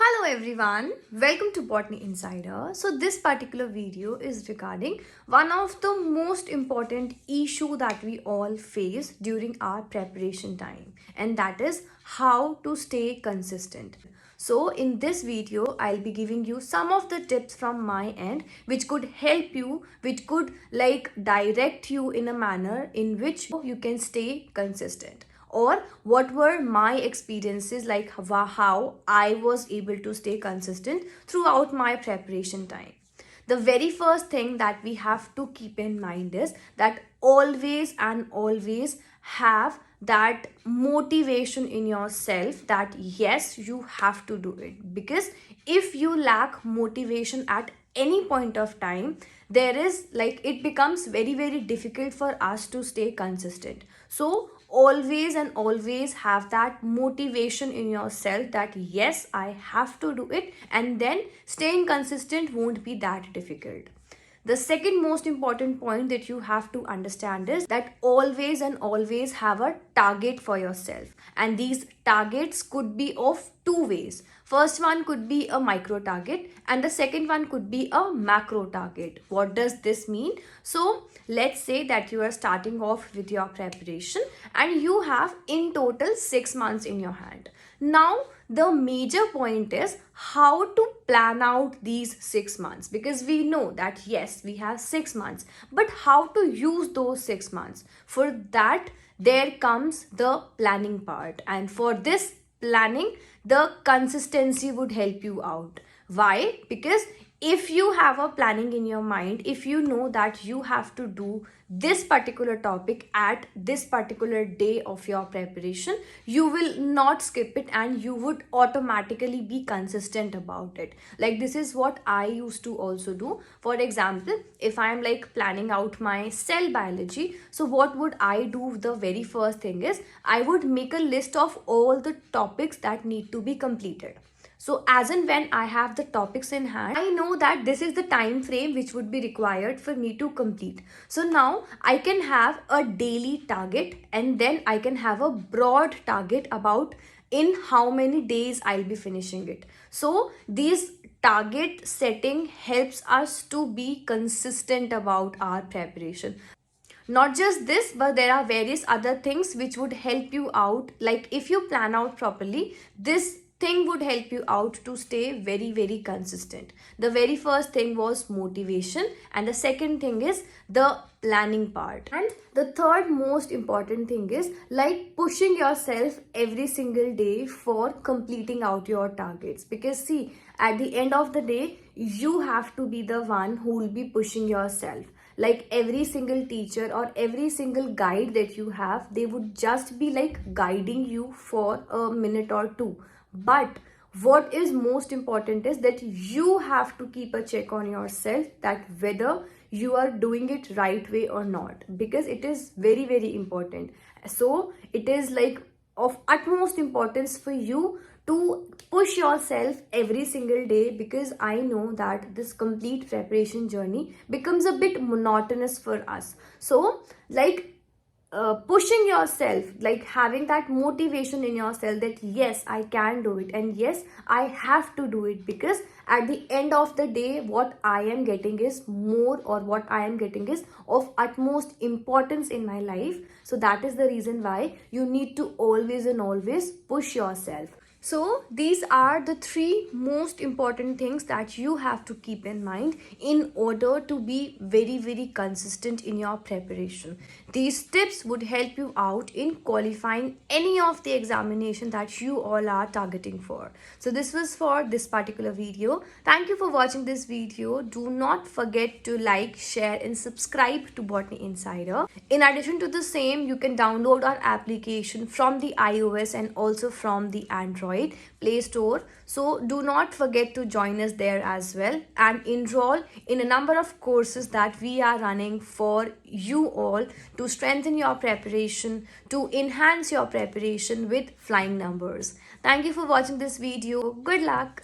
Hello everyone, welcome to Botany Insider. So this particular video is regarding one of the most important issue that we all face during our preparation time, and that is how to stay consistent. So in this video, I'll be giving you some of the tips from my end which could help you, which could direct you in a manner in which you can stay consistent, or what were my experiences, like how I was able to stay consistent throughout my preparation time. The very first thing that we have to keep in mind is that always and always have that motivation in yourself that yes, you have to do it, because if you lack motivation at any point of time, there is it becomes very difficult for us to stay consistent. So always and always have that motivation in yourself that yes, I have to do it, and then staying consistent won't be that difficult. The second most important point that you have to understand is that always and always have a target for yourself, and these targets could be of two ways. First one could be a micro target and the second one could be a macro target. What does this mean? So let's say that you are starting off with your preparation and you have in total 6 months in your hand. Now the major point is how to plan out these 6 months, because we know that yes, we have 6 months, but how to use those 6 months? For that there comes the planning part, and for this planning the consistency would help you out. Why? Because if you have a planning in your mind, if you know that you have to do this particular topic at this particular day of your preparation, you will not skip it and you would automatically be consistent about it. Like this is what I used to also do. For example, if I'm planning out my cell biology, so what would I do? The very first thing is I would make a list of all the topics that need to be completed. So as and when I have the topics in hand, I know that this is the time frame which would be required for me to complete. So now I can have a daily target, and then I can have a broad target about in how many days I'll be finishing it. So these target setting helps us to be consistent about our preparation. Not just this, but there are various other things which would help you out. Like if you plan out properly, this thing would help you out to stay very consistent. The very first thing was motivation, and the second thing is the planning part, and the third most important thing is pushing yourself every single day for completing out your targets. Because see, at the end of the day, you have to be the one who will be pushing yourself. Like every single teacher or every single guide that you have, they would just be guiding you for a minute or two. But what is most important is that you have to keep a check on yourself that whether you are doing it right way or not, because it is very important. So it is of utmost importance for you to push yourself every single day, because I know that this complete preparation journey becomes a bit monotonous for us. So pushing yourself, having that motivation in yourself that yes, I can do it and yes, I have to do it, because at the end of the day what I am getting is more, or what I am getting is of utmost importance in my life. So that is the reason why you need to always and always push yourself. So these are the 3 most important things that you have to keep in mind in order to be very consistent in your preparation. These tips would help you out in qualifying any of the examination that you all are targeting for. So this was for this particular video. Thank you for watching this video. Do not forget to like, share and subscribe to Botany Insider. In addition to the same, you can download our application from the iOS and also from the Android Play Store. So do not forget to join us there as well and enroll in a number of courses that we are running for you all to strengthen your preparation, to enhance your preparation with flying numbers. Thank you for watching this video. Good luck.